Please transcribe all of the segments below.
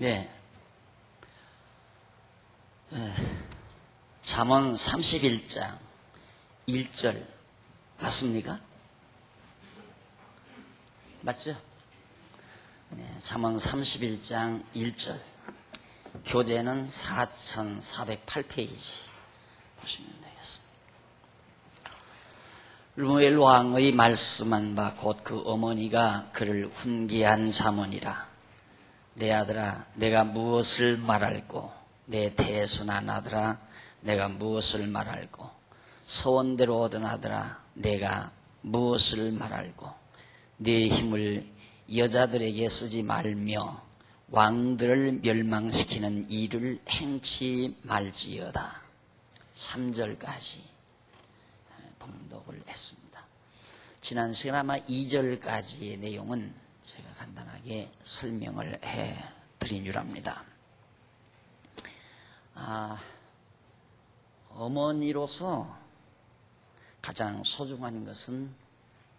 네. 잠언 31장 1절 맞습니까? 맞죠? 네, 잠언 31장 1절. 교재는 4408페이지 보시면 되겠습니다. 르무엘 왕의 말씀한 바 곧 그 어머니가 그를 훈계한 잠언이라. 내 아들아, 내가 무엇을 말할꼬? 내 태순한 아들아, 내가 무엇을 말할꼬? 소원대로 얻은 아들아, 내가 무엇을 말할꼬? 네 힘을 여자들에게 쓰지 말며 왕들을 멸망시키는 일을 행치 말지어다. 3절까지 봉독을 했습니다. 지난 시간 아마 2절까지의 내용은 제가 간단하게 설명을 해드린 줄 압니다. 어머니로서 가장 소중한 것은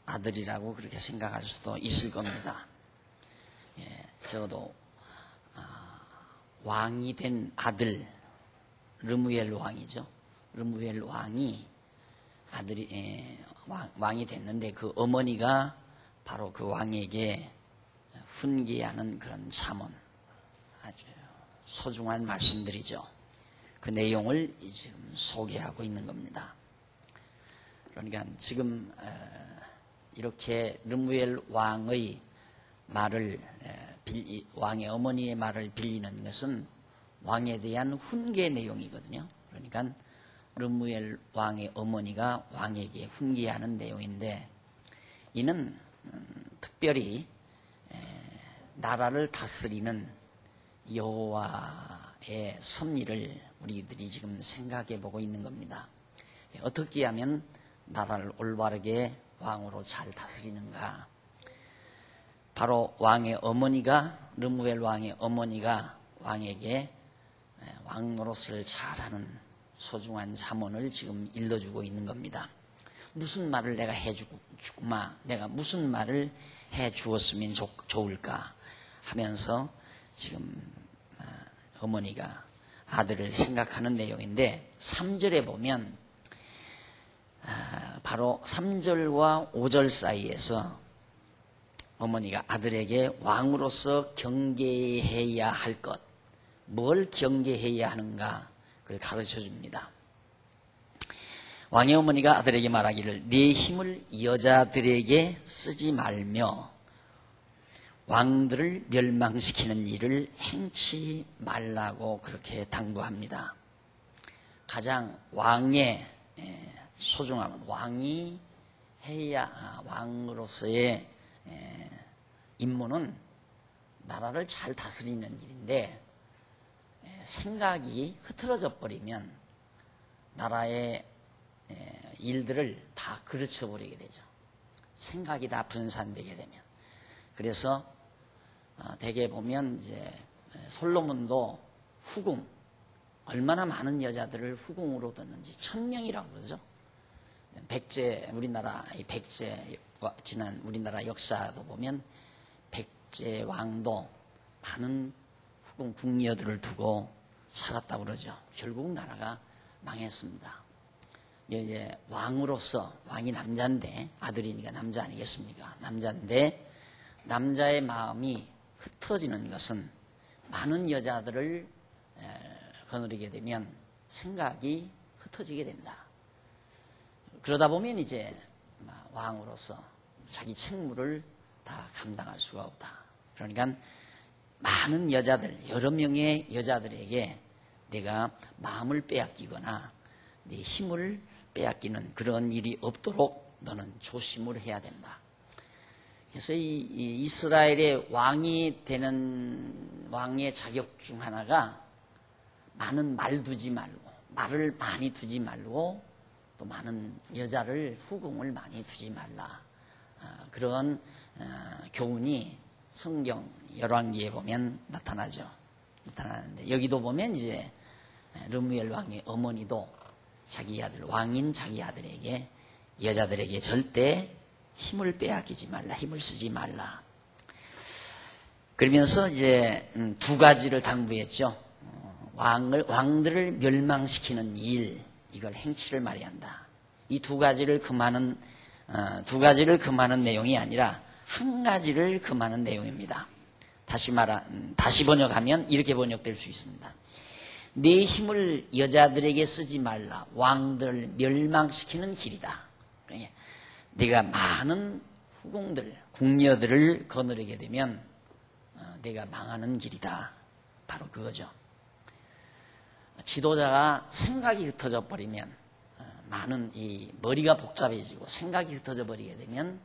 아들이라고 그렇게 생각할 수도 있을 겁니다. 적어도 왕이 된 아들, 르무엘 왕이죠. 르무엘 왕이 아들이 왕이 됐는데 그 어머니가 바로 그 왕에게 훈계하는 그런 잠언, 아주 소중한 말씀들이죠. 그 내용을 지금 소개하고 있는 겁니다. 그러니까 지금 이렇게 르무엘 왕의 말을 왕의 어머니의 말을 빌리는 것은 왕에 대한 훈계 내용이거든요. 그러니까 르무엘 왕의 어머니가 왕에게 훈계하는 내용인데, 이는 특별히 나라를 다스리는 여호와의 섭리를 우리들이 지금 생각해 보고 있는 겁니다. 어떻게 하면 나라를 올바르게 왕으로 잘 다스리는가? 바로 왕의 어머니가, 르무엘 왕의 어머니가 왕에게 왕노릇을 잘하는 소중한 잠언을 지금 일러주고 있는 겁니다. 무슨 말을 내가 해주마, 내가 무슨 말을 해주었으면 좋을까 하면서 지금 어머니가 아들을 생각하는 내용인데, 3절에 보면 바로 3절과 5절 사이에서 어머니가 아들에게 왕으로서 경계해야 할 것, 뭘 경계해야 하는가 그걸 가르쳐 줍니다. 왕의 어머니가 아들에게 말하기를 네 힘을 여자들에게 쓰지 말며 왕들을 멸망시키는 일을 행치 말라고 그렇게 당부합니다. 가장 왕의 소중함은 왕이 해야, 왕으로서의 임무는 나라를 잘 다스리는 일인데, 생각이 흐트러져 버리면 나라의 일들을 다 그르쳐 버리게 되죠. 생각이 다 분산되게 되면. 그래서 대개 보면 이제 솔로몬도 후궁, 얼마나 많은 여자들을 후궁으로 뒀는지 1000명이라고 그러죠. 백제, 우리나라의 백제, 지난 우리나라 역사도 보면 백제 왕도 많은 후궁 궁녀들을 두고 살았다고 그러죠. 결국 나라가 망했습니다. 이제 왕으로서, 왕이 남자인데, 아들이니까 남자 아니겠습니까? 남자인데 남자의 마음이 흩어지는 것은 많은 여자들을 거느리게 되면 생각이 흩어지게 된다. 그러다 보면 이제 왕으로서 자기 책무를 다 감당할 수가 없다. 그러니까 많은 여자들, 여러 명의 여자들에게 내가 마음을 빼앗기거나 내 힘을 빼앗기는 그런 일이 없도록 너는 조심을 해야 된다. 그래서 이 이스라엘의 왕이 되는 왕의 자격 중 하나가 많은 말 두지 말고, 말을 많이 두지 말고, 또 많은 여자를, 후궁을 많이 두지 말라. 그런 교훈이 성경 열왕기에 보면 나타나는데, 여기도 보면 이제 르무엘 왕의 어머니도 자기 아들, 왕인 자기 아들에게, 여자들에게 절대 힘을 빼앗기지 말라, 힘을 쓰지 말라. 그러면서 이제 두 가지를 당부했죠. 왕들을 멸망시키는 일, 이걸 행치를 말해야 한다. 이 두 가지를 금하는 내용이 아니라 한 가지를 금하는 내용입니다. 다시 번역하면 이렇게 번역될 수 있습니다. 내 힘을 여자들에게 쓰지 말라. 왕들을 멸망시키는 길이다. 내가 많은 후궁들, 궁녀들을 거느리게 되면 내가 망하는 길이다. 바로 그거죠. 지도자가 생각이 흩어져 버리면, 많은 이 머리가 복잡해지고 생각이 흩어져 버리게 되면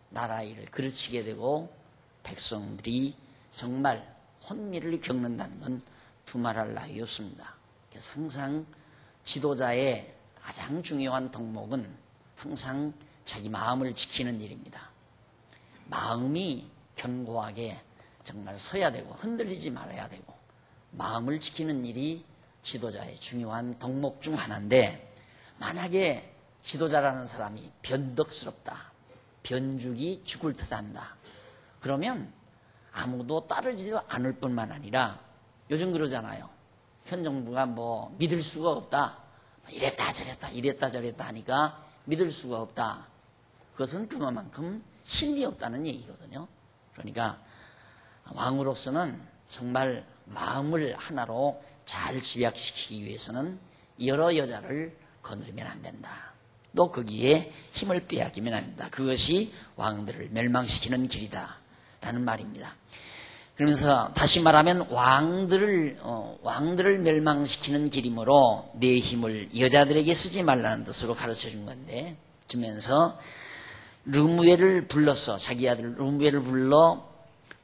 나라 일을 그르치게 되고 백성들이 정말 혼미를 겪는다는 건 두말할 나위 없습니다. 그래서 항상 지도자의 가장 중요한 덕목은 항상 자기 마음을 지키는 일입니다. 마음이 견고하게 정말 서야 되고 흔들리지 말아야 되고 마음을 지키는 일이 지도자의 중요한 덕목 중 하나인데, 만약에 지도자라는 사람이 변덕스럽다, 변죽이 죽을 듯한다, 그러면 아무도 따르지도 않을 뿐만 아니라 요즘 그러잖아요. 현 정부가 뭐 믿을 수가 없다, 이랬다 저랬다 하니까 믿을 수가 없다. 그것은 그만큼 힘이 없다는 얘기거든요. 그러니까 왕으로서는 정말 마음을 하나로 잘 집약시키기 위해서는 여러 여자를 거느리면 안 된다. 또 거기에 힘을 빼앗기면 안 된다. 그것이 왕들을 멸망시키는 길이다 라는 말입니다. 그러면서 다시 말하면 왕들을 멸망시키는 길이므로 내 힘을 여자들에게 쓰지 말라는 뜻으로 가르쳐 준 건데, 주면서 르무엘을 불러서, 자기 아들 르무엘을 불러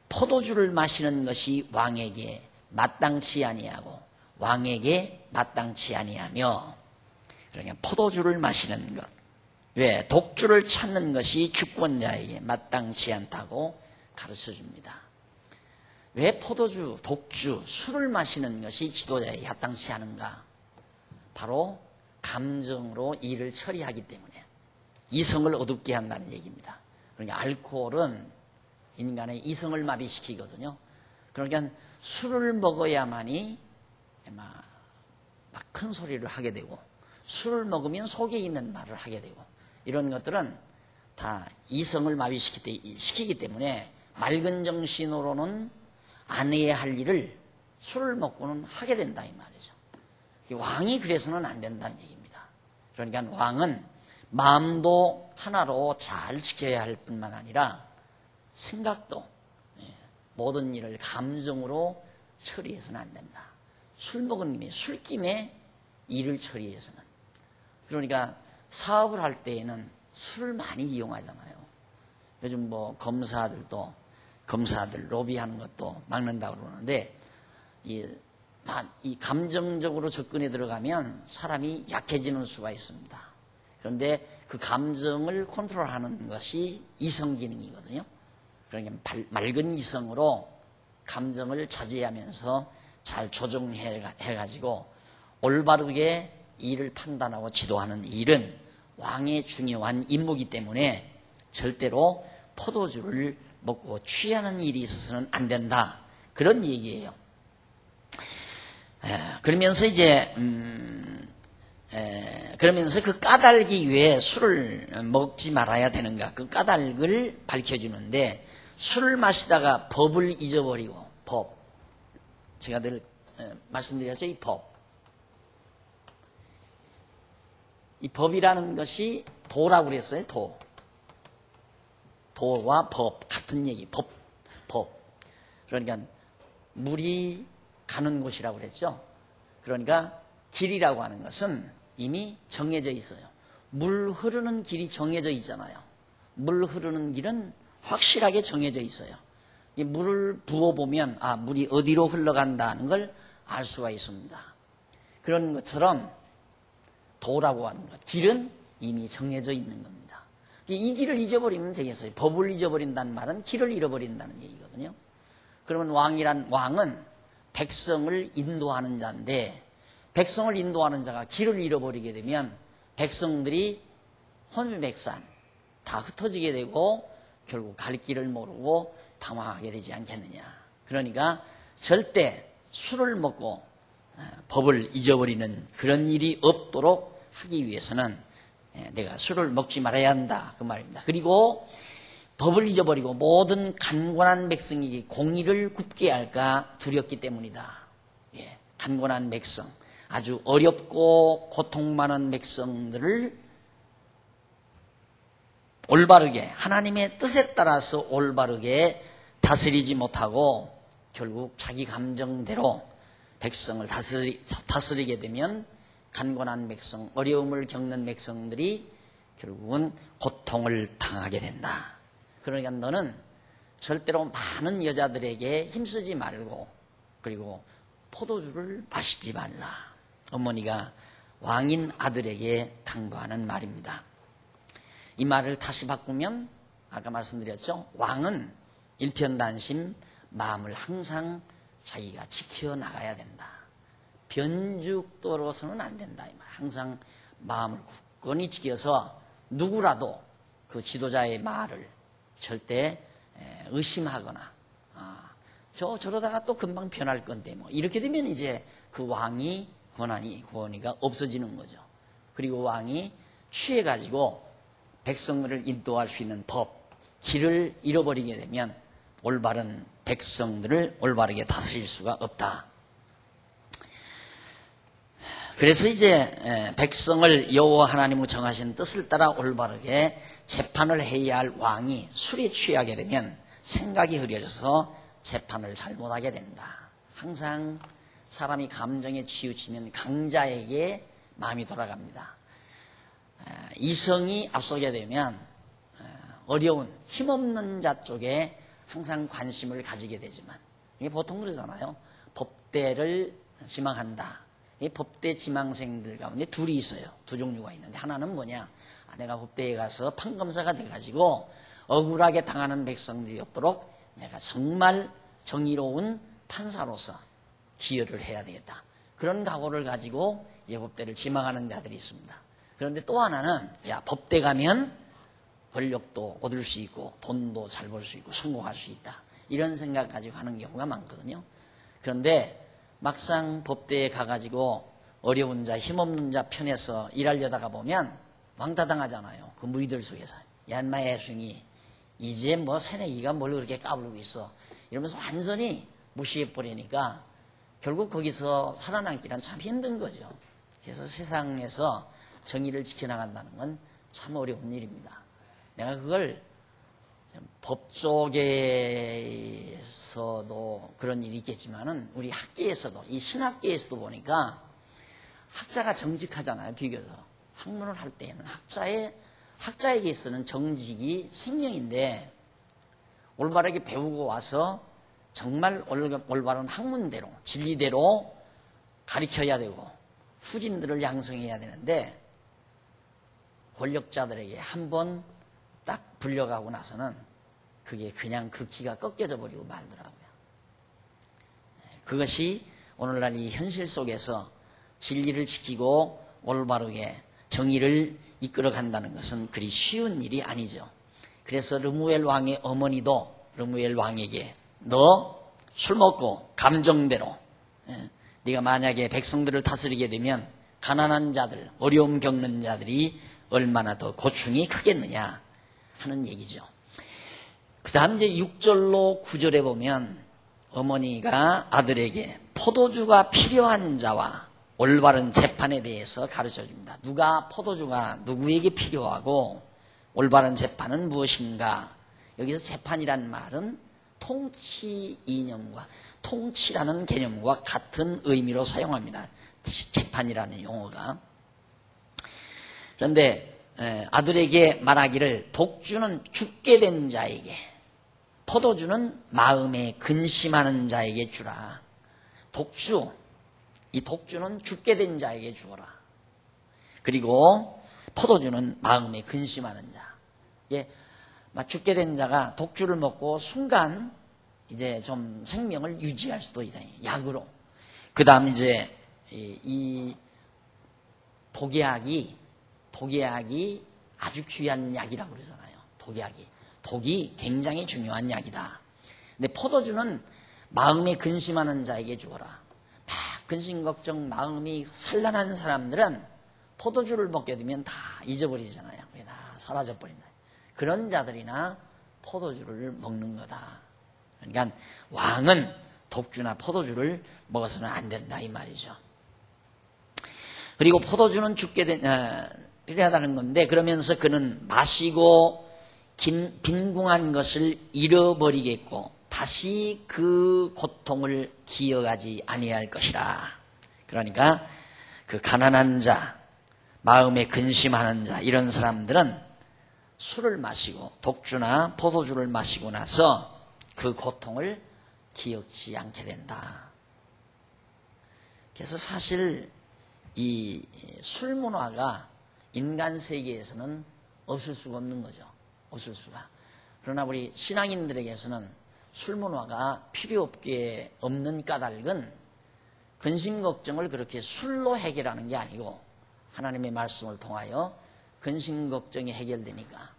포도주를 마시는 것이 왕에게 마땅치 아니하고 왕에게 마땅치 아니하며, 그러니까 포도주를 마시는 것, 왜 독주를 찾는 것이 주권자에게 마땅치 않다고 가르쳐 줍니다. 왜 포도주, 독주, 술을 마시는 것이 지도자에게 마땅치 않은가? 바로 감정으로 일을 처리하기 때문에 이성을 어둡게 한다는 얘기입니다. 그러니까 알코올은 인간의 이성을 마비시키거든요. 그러니까 술을 먹어야만이 막 큰 소리를 하게 되고, 술을 먹으면 속에 있는 말을 하게 되고, 이런 것들은 다 이성을 마비시키기 때문에 맑은 정신으로는 안 해야 할 일을 술을 먹고는 하게 된다 이 말이죠. 왕이 그래서는 안 된다는 얘기입니다. 그러니까 왕은 마음도 하나로 잘 지켜야 할 뿐만 아니라 생각도, 모든 일을 감정으로 처리해서는 안 된다. 술 먹은 김에, 술김에 일을 처리해서는. 그러니까 사업을 할 때에는 술을 많이 이용하잖아요. 요즘 뭐 검사들 로비하는 것도 막는다고 그러는데, 이 감정적으로 접근에 들어가면 사람이 약해지는 수가 있습니다. 그런데 그 감정을 컨트롤하는 것이 이성 기능이거든요. 그러니까 맑은 이성으로 감정을 자제하면서 잘 조정해가지고 올바르게 일을 판단하고 지도하는 일은 왕의 중요한 임무이기 때문에 절대로 포도주를 먹고 취하는 일이 있어서는 안 된다. 그런 얘기예요. 그러면서 그러면서 그 까닭이 왜 술을 먹지 말아야 되는가, 그 까닭을 밝혀주는데, 술을 마시다가 법을 잊어버리고, 제가 늘 말씀드렸죠. 이 법이라는 것이 도라고 그랬어요. 도와 법 같은 얘기. 법. 그러니까 물이 가는 곳이라고 그랬죠. 그러니까 길이라고 하는 것은 이미 정해져 있어요. 물 흐르는 길이 정해져 있잖아요. 물 흐르는 길은 확실하게 정해져 있어요. 이 물을 부어보면 물이 어디로 흘러간다는 걸 알 수가 있습니다. 그런 것처럼 도라고 하는 것, 길은 이미 정해져 있는 겁니다. 이 길을 잊어버리면 되겠어요. 법을 잊어버린다는 말은 길을 잃어버린다는 얘기거든요. 그러면 왕은 백성을 인도하는 자인데, 백성을 인도하는 자가 길을 잃어버리게 되면 백성들이 혼미백산 다 흩어지게 되고 결국 갈 길을 모르고 방황하게 되지 않겠느냐. 그러니까 절대 술을 먹고 법을 잊어버리는 그런 일이 없도록 하기 위해서는 내가 술을 먹지 말아야 한다 그 말입니다. 그리고 법을 잊어버리고 모든 간곤한 백성이 공의를 굽게 할까 두렵기 때문이다. 간곤한 백성, 아주 어렵고 고통 많은 백성들을 올바르게 하나님의 뜻에 따라서 올바르게 다스리지 못하고 결국 자기 감정대로 백성을 다스리게 되면 간곤한 백성, 어려움을 겪는 백성들이 결국은 고통을 당하게 된다. 그러니까 너는 절대로 많은 여자들에게 힘쓰지 말고 그리고 포도주를 마시지 말라. 어머니가 왕인 아들에게 당부하는 말입니다. 이 말을 다시 바꾸면 아까 말씀드렸죠. 왕은 일편단심 마음을 항상 자기가 지켜나가야 된다. 변죽도로서는 안 된다. 항상 마음을 굳건히 지켜서 누구라도 그 지도자의 말을 절대 의심하거나 저러다가 또 금방 변할 건데 뭐 이렇게 되면 이제 그 왕이 권위가 없어지는 거죠. 그리고 왕이 취해가지고 백성들을 인도할 수 있는 법, 길을 잃어버리게 되면 올바른 백성들을 올바르게 다스릴 수가 없다. 그래서 이제 백성을 여호와 하나님으로 정하신 뜻을 따라 올바르게 재판을 해야 할 왕이 술에 취하게 되면 생각이 흐려져서 재판을 잘못하게 된다. 항상 사람이 감정에 치우치면 강자에게 마음이 돌아갑니다. 이성이 앞서게 되면 어려운 힘없는 자 쪽에 항상 관심을 가지게 되지만 이게 보통 그러잖아요. 법대를 지망한다. 이 법대 지망생들 가운데 둘이 있어요. 두 종류가 있는데 하나는 뭐냐? 내가 법대에 가서 판검사가 돼가지고 억울하게 당하는 백성들이 없도록 내가 정말 정의로운 판사로서 기여를 해야 되겠다. 그런 각오를 가지고 이제 법대를 지망하는 자들이 있습니다. 그런데 또 하나는 법대 가면 권력도 얻을 수 있고 돈도 잘 벌 수 있고 성공할 수 있다. 이런 생각 가지고 하는 경우가 많거든요. 그런데 막상 법대에 가가지고 어려운 자, 힘없는 자 편에서 일하려다가 보면 왕따당하잖아요. 그 무리들 속에서. 야, 인마 애순이 이제 뭐 새내기가 뭘 그렇게 까불고 있어. 이러면서 완전히 무시해버리니까 결국 거기서 살아남기란 참 힘든 거죠. 그래서 세상에서 정의를 지켜나간다는 건 참 어려운 일입니다. 내가 그걸 법 쪽에서도 그런 일이 있겠지만은 우리 학계에서도 이 신학계에서도 보니까 학자가 정직하잖아요. 비교적 학문을 할 때에는 학자에게 있어서는 정직이 생명인데 올바르게 배우고 와서 정말 올바른 학문대로 진리대로 가르쳐야 되고 후진들을 양성해야 되는데 권력자들에게 한번 딱 불려가고 나서는 그게 그냥 그 기가 꺾여져 버리고 말더라고요. 그것이 오늘날 이 현실 속에서 진리를 지키고 올바르게 정의를 이끌어 간다는 것은 그리 쉬운 일이 아니죠. 그래서 르무엘 왕의 어머니도 르무엘 왕에게 너 술 먹고 감정대로 네가 만약에 백성들을 다스리게 되면 가난한 자들, 어려움 겪는 자들이 얼마나 더 고충이 크겠느냐 하는 얘기죠. 그 다음 이제 6절로 9절에 보면 어머니가 아들에게 포도주가 필요한 자와 올바른 재판에 대해서 가르쳐 줍니다. 포도주가 누구에게 필요하고 올바른 재판은 무엇인가? 여기서 재판이라는 말은 통치 이념과 통치라는 개념과 같은 의미로 사용합니다. 재판이라는 용어가. 그런데 아들에게 말하기를 독주는 죽게 된 자에게 포도주는 마음에 근심하는 자에게 주라. 이 독주는 죽게 된 자에게 주어라. 그리고 포도주는 마음에 근심하는 자. 죽게 된 자가 독주를 먹고 순간 이제 좀 생명을 유지할 수도 있다. 약으로. 그 다음 이제 이 독약이 아주 귀한 약이라고 그러잖아요. 독이 굉장히 중요한 약이다. 근데 포도주는 마음에 근심하는 자에게 주어라. 막 근심 걱정 마음이 산란한 사람들은 포도주를 먹게 되면 다 잊어버리잖아요. 다 사라져버린다. 그런 자들이나 포도주를 먹는 거다. 그러니까 왕은 독주나 포도주를 먹어서는 안 된다 이 말이죠. 그리고 포도주는 필요하다는 건데, 그러면서 그는 마시고 빈궁한 것을 잃어버리겠고 다시 그 고통을 기억하지 아니할 것이라. 그러니까 그 가난한 자, 마음에 근심하는 자, 이런 사람들은 술을 마시고 독주나 포도주를 마시고 나서 그 고통을 기억지 않게 된다. 그래서 사실 이 술 문화가 인간 세계에서는 없을 수가 없는 거죠. 없을 수가. 그러나 우리 신앙인들에게서는 술 문화가 필요 없는 까닭은 근심 걱정을 그렇게 술로 해결하는 게 아니고 하나님의 말씀을 통하여 근심 걱정이 해결되니까.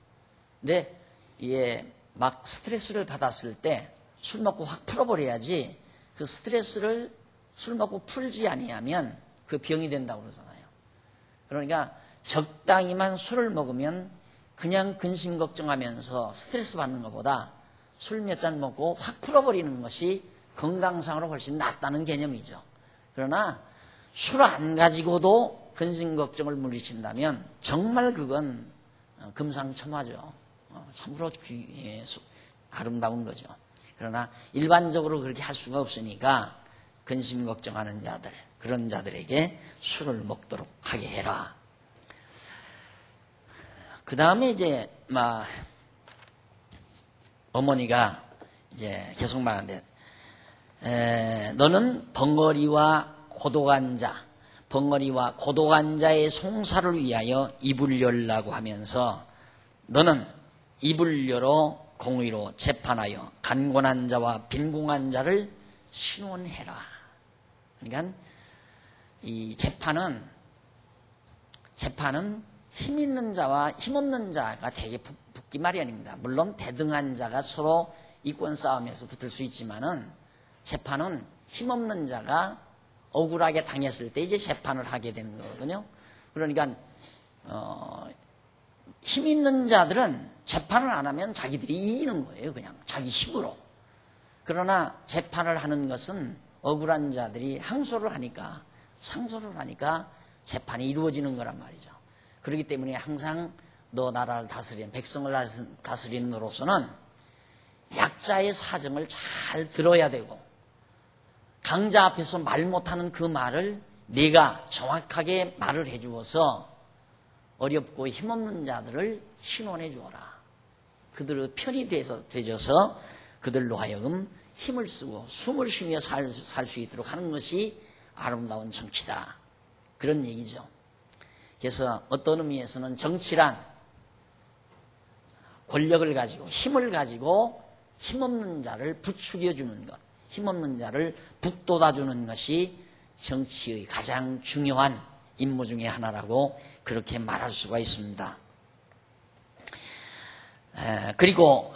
근데 이게 막 스트레스를 받았을 때 술 먹고 확 풀어버려야지, 그 스트레스를 술 먹고 풀지 아니하면 그 병이 된다고 그러잖아요. 그러니까 적당히만 술을 먹으면 그냥 근심 걱정하면서 스트레스 받는 것보다 술 몇 잔 먹고 확 풀어버리는 것이 건강상으로 훨씬 낫다는 개념이죠. 그러나 술 안 가지고도 근심 걱정을 물리친다면 정말 그건 금상첨화죠. 참으로 아름다운 거죠. 그러나 일반적으로 그렇게 할 수가 없으니까 근심 걱정하는 자들, 그런 자들에게 술을 먹도록 하게 해라. 그 다음에 이제 어머니가 이제 계속 말하는데, 너는 벙어리와 고독한 자의 송사를 위하여 입을 열라고 하면서, 너는 입을 열어 공의로 재판하여 간곤한 자와 빈궁한 자를 신원해라. 그러니까 이 재판은 힘 있는 자와 힘 없는 자가 되게 붙기 마련입니다. 물론 대등한 자가 서로 이권 싸움에서 붙을 수 있지만은, 재판은 힘 없는 자가 억울하게 당했을 때 이제 재판을 하게 되는 거거든요. 그러니까 힘 있는 자들은 재판을 안 하면 자기들이 이기는 거예요. 그냥 자기 힘으로. 그러나 재판을 하는 것은 억울한 자들이 항소를 하니까, 상소를 하니까 재판이 이루어지는 거란 말이죠. 그렇기 때문에 항상 너 나라를 다스리는, 백성을 다스리는 너로서는 약자의 사정을 잘 들어야 되고, 강자 앞에서 말 못하는 그 말을 네가 정확하게 말을 해주어서 어렵고 힘없는 자들을 신원해 주어라. 그들의 편이 되어서 그들로 하여금 힘을 쓰고 숨을 쉬며 살 수 있도록 하는 것이 아름다운 정치다. 그런 얘기죠. 그래서 어떤 의미에서는 정치란 권력을 가지고 힘을 가지고 힘없는 자를 부추겨주는 것, 힘없는 자를 북돋아주는 것이 정치의 가장 중요한 임무 중에 하나라고 그렇게 말할 수가 있습니다. 그리고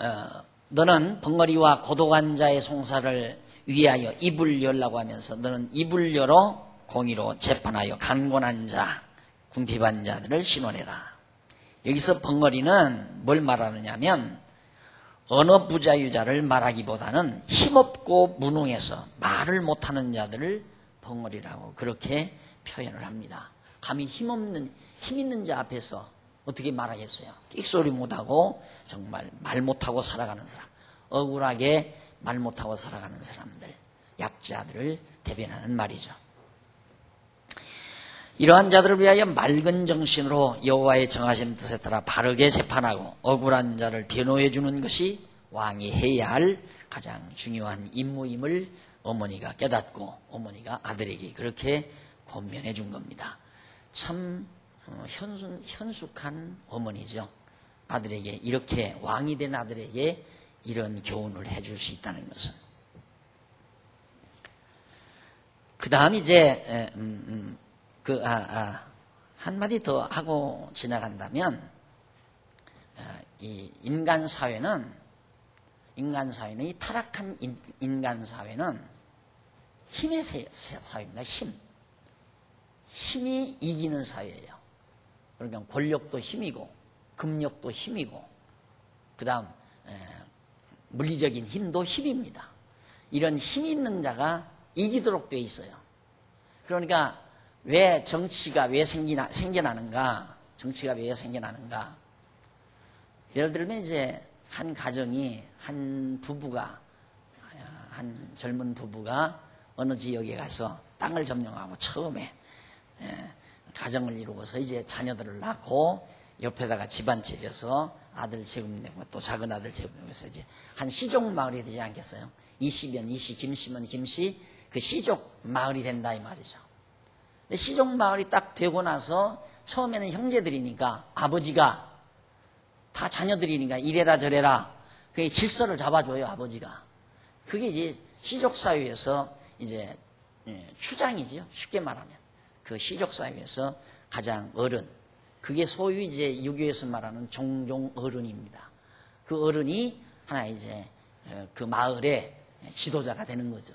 너는 벙어리와 고독한 자의 송사를 위하여 입을 열라고 하면서, 너는 입을 열어 공의로 재판하여 간곤한 자, 궁핍한 자들을 신원해라. 여기서 벙어리는 뭘 말하느냐면, 어느 부자유자를 말하기보다는 힘없고 무능해서 말을 못하는 자들을 벙어리라고 그렇게 표현을 합니다. 감히 힘 있는 자 앞에서 어떻게 말하겠어요? 끽소리 못하고 정말 말 못하고 살아가는 사람, 억울하게 말 못하고 살아가는 사람들, 약자들을 대변하는 말이죠. 이러한 자들을 위하여 맑은 정신으로 여호와의 정하신 뜻에 따라 바르게 재판하고 억울한 자를 변호해 주는 것이 왕이 해야 할 가장 중요한 임무임을 어머니가 깨닫고 어머니가 아들에게 그렇게 권면해 준 겁니다. 참 현숙한 어머니죠. 아들에게 이렇게, 왕이 된 아들에게 이런 교훈을 해줄 수 있다는 것은. 그 다음 이제 한마디 더 하고 지나간다면, 이 인간 사회는 인간 사회는, 이 타락한 인간 사회는 힘의 사회입니다. 힘이 이기는 사회예요. 그러니까 권력도 힘이고 금력도 힘이고 그 다음 물리적인 힘도 힘입니다. 이런 힘 있는 자가 이기도록 되어 있어요. 그러니까 왜 정치가 왜 생겨나는가? 정치가 왜 생겨나는가? 예를 들면 이제 한 가정이, 한 젊은 부부가 어느 지역에 가서 땅을 점령하고 처음에 가정을 이루고서 이제 자녀들을 낳고 옆에다가 집안 차려서 아들 제국내고 또 작은 아들 제국내고 해서 이제 한 시족 마을이 되지 않겠어요? 이씨면 이씨, 김씨면 김씨, 그 시족 마을이 된다 이 말이죠. 근데 시족 마을이 딱 되고 나서 처음에는 형제들이니까 아버지가 다 자녀들이니까 이래라 저래라 그게 질서를 잡아줘요, 아버지가. 그게 이제 시족 사회에서 이제 추장이지요, 쉽게 말하면. 그 시족 사회에서 가장 어른, 그게 소위 이제 유교에서 말하는 종종 어른입니다. 그 어른이 하나 이제 그 마을의 지도자가 되는 거죠.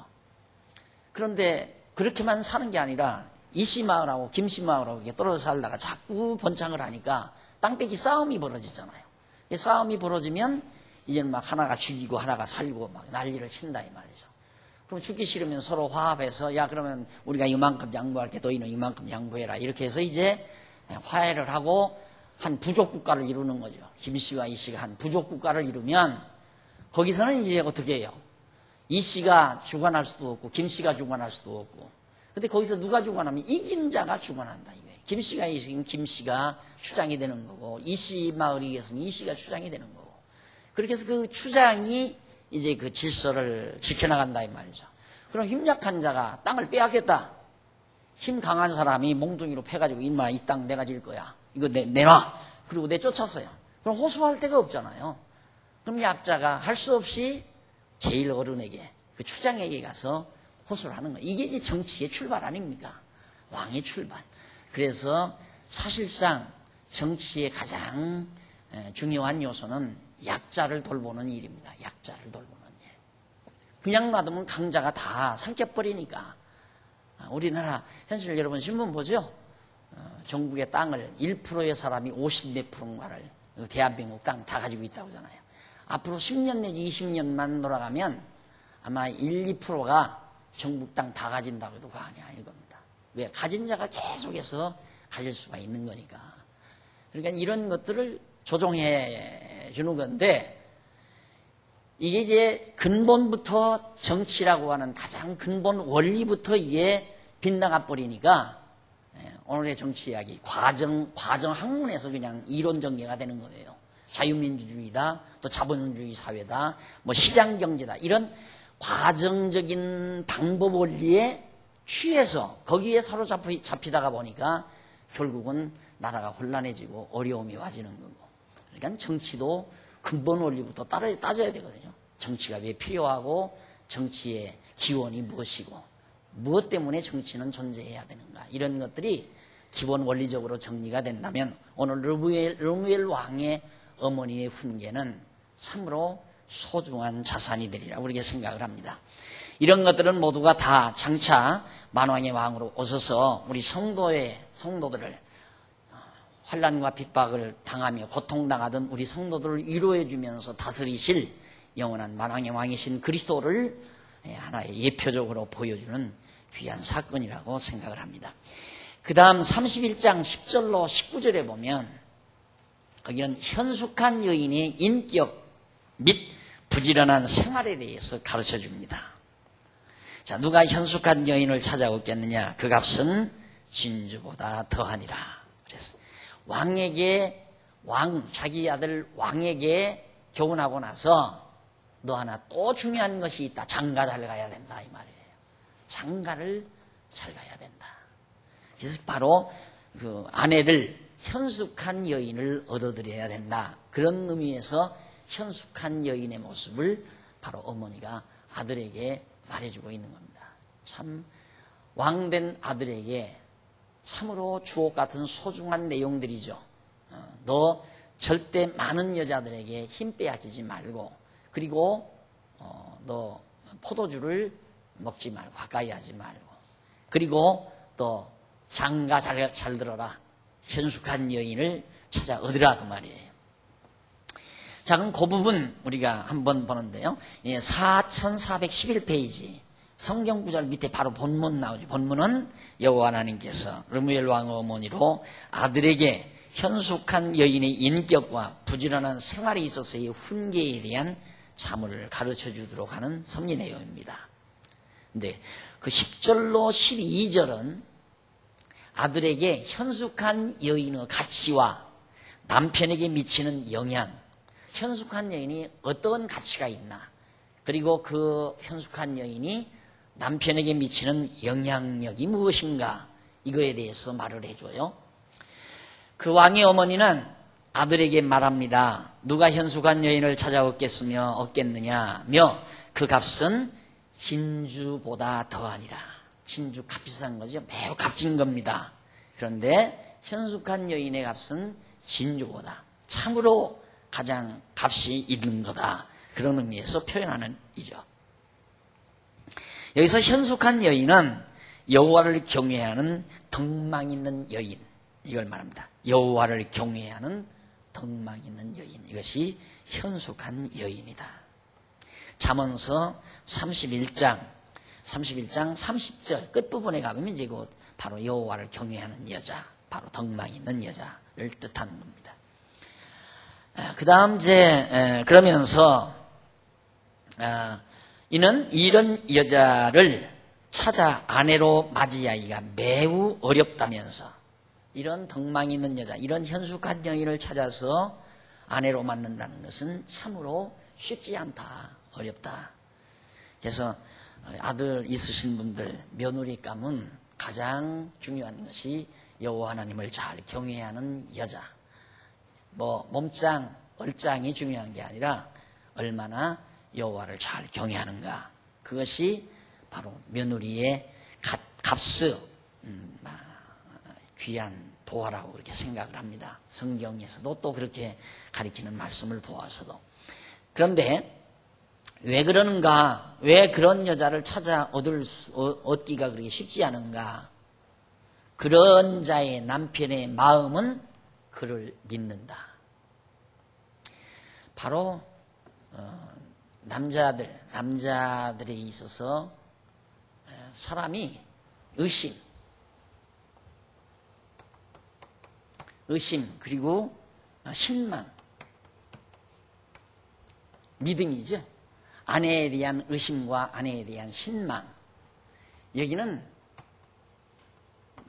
그런데 그렇게만 사는 게 아니라 이씨 마을하고 김씨 마을하고 이렇게 떨어져 살다가 자꾸 번창을 하니까 땅뺏기 싸움이 벌어지잖아요. 이 싸움이 벌어지면 이제는 막 하나가 죽이고 하나가 살고 막 난리를 친다 이 말이죠. 그럼 죽기 싫으면 서로 화합해서 야 그러면 우리가 이만큼 양보할게, 너희는 이만큼 양보해라, 이렇게 해서 이제 화해를 하고 한 부족 국가를 이루는 거죠. 김씨와 이씨가 한 부족 국가를 이루면 거기서는 이제 어떻게 해요? 이씨가 주관할 수도 없고 김씨가 주관할 수도 없고. 근데 거기서 누가 주관하면 이긴 자가 주관한다 이거예요. 김씨가 이기면 김씨가 추장이 되는 거고, 이씨 마을이 이겼으면 이씨가 추장이 되는 거고. 그렇게 해서 그 추장이 이제 그 질서를 지켜나간다 이 말이죠. 그럼 힘 약한 자가 땅을 빼앗겠다. 힘 강한 사람이 몽둥이로 패가지고 임마 이 땅 내가 질 거야, 이거 내놔, 그리고 내쫓았어요. 그럼 호소할 데가 없잖아요. 그럼 약자가 할 수 없이 제일 어른에게, 그 추장에게 가서 호소를 하는 거예요. 이게 이제 정치의 출발 아닙니까? 왕의 출발. 그래서 사실상 정치의 가장 중요한 요소는 약자를 돌보는 일입니다. 약자를 돌보는 일. 그냥 놔두면 강자가 다 삼켜버리니까. 우리나라 현실 여러분 신문 보죠? 전국의 땅을 1%의 사람이 50몇 프로인가를 대한민국 땅 다 가지고 있다고 하잖아요. 앞으로 10년 내지 20년만 돌아가면 아마 1, 2%가 전국 땅 다 가진다고 해도 과언이 아닐 겁니다. 왜? 가진 자가 계속해서 가질 수가 있는 거니까. 그러니까 이런 것들을 조정해 주는 건데, 이게 이제 근본부터 정치라고 하는 가장 근본 원리부터 이게 빗나가 버리니까 오늘의 정치 이야기 과정 학문에서 그냥 이론 전개가 되는 거예요. 자유민주주의다, 또 자본주의 사회다, 뭐 시장경제다, 이런 과정적인 방법 원리에 취해서 거기에 사로잡히다가 보니까 결국은 나라가 혼란해지고 어려움이 와지는 거고. 그러니까 정치도 근본 원리부터 따져야 되거든요. 정치가 왜 필요하고 정치의 기원이 무엇이고 무엇 때문에 정치는 존재해야 되는가, 이런 것들이 기본 원리적으로 정리가 된다면 오늘 르무엘 왕의 어머니의 훈계는 참으로 소중한 자산이 되리라 우리가 생각을 합니다. 이런 것들은 모두가 다 장차 만왕의 왕으로 오셔서 우리 성도들을 환난과 핍박을 당하며 고통당하던 우리 성도들을 위로해 주면서 다스리실 영원한 만왕의 왕이신 그리스도를 하나의 예표적으로 보여주는 귀한 사건이라고 생각을 합니다. 그 다음 31장 10절로 19절에 보면 거기는 현숙한 여인의 인격 및 부지런한 생활에 대해서 가르쳐 줍니다. 자, 누가 현숙한 여인을 찾아오겠느냐? 그 값은 진주보다 더하니라. 그래서 자기 아들 왕에게 교훈하고 나서 너 하나 또 중요한 것이 있다. 장가 잘 가야 된다 이 말이에요. 장가를 잘 가야 된다. 그래서 바로 그 아내를 현숙한 여인을 얻어들여야 된다. 그런 의미에서 현숙한 여인의 모습을 바로 어머니가 아들에게 말해주고 있는 겁니다. 참 왕된 아들에게 참으로 주옥 같은 소중한 내용들이죠. 너 절대 많은 여자들에게 힘 빼앗기지 말고, 그리고 너 포도주를 먹지 말고 가까이 하지 말고, 그리고 또 장가 잘 들어라, 현숙한 여인을 찾아 얻으라, 그 말이에요. 자, 그럼 그 부분 우리가 한번 보는데요. 4411페이지 성경 구절 밑에 바로 본문 나오죠. 본문은 여호와 하나님께서 르무엘 왕 어머니로 아들에게 현숙한 여인의 인격과 부지런한 생활에 있어서의 훈계에 대한 자문을 가르쳐 주도록 하는 섭리 내용입니다. 근데 그 10절로 12절은 아들에게 현숙한 여인의 가치와 남편에게 미치는 영향, 현숙한 여인이 어떤 가치가 있나, 그리고 그 현숙한 여인이 남편에게 미치는 영향력이 무엇인가, 이거에 대해서 말을 해줘요. 그 왕의 어머니는 아들에게 말합니다. 누가 현숙한 여인을 찾아오겠느냐며 그 값은 진주보다 더하니라. 진주 값 비싼 거죠. 매우 값진 겁니다. 그런데 현숙한 여인의 값은 진주보다 참으로 가장 값이 있는 거다. 그런 의미에서 표현하는 이죠. 여기서 현숙한 여인은 여호와를 경외하는 덕망 있는 여인, 이걸 말합니다. 여호와를 경외하는 덕망 있는 여인, 이것이 현숙한 여인이다. 잠언서 31장 30절 끝부분에 가보면 이제 곧 바로 여호와를 경외하는 여자, 바로 덕망 있는 여자를 뜻하는 겁니다. 그 다음 이제 그러면서 이는 이런 여자를 찾아 아내로 맞이하기가 매우 어렵다면서, 이런 덕망 있는 여자, 이런 현숙한 여인을 찾아서 아내로 맞는다는 것은 참으로 쉽지 않다, 어렵다. 그래서 아들 있으신 분들, 며느리감은 가장 중요한 것이 여호와 하나님을 잘 경외하는 여자. 뭐 몸짱, 얼짱이 중요한 게 아니라 얼마나 여호와를 잘 경외하는가, 그것이 바로 며느리의 값스, 귀한 보화라고 그렇게 생각을 합니다. 성경에서도 또 그렇게 가리키는 말씀을 보아서도. 그런데 왜 그러는가, 왜 그런 여자를 찾아 얻기가 그렇게 쉽지 않은가. 그런 자의 남편의 마음은 그를 믿는다. 바로 남자들에 있어서 사람이 의심 그리고 신망, 믿음이죠. 아내에 대한 의심과 아내에 대한 신망. 여기는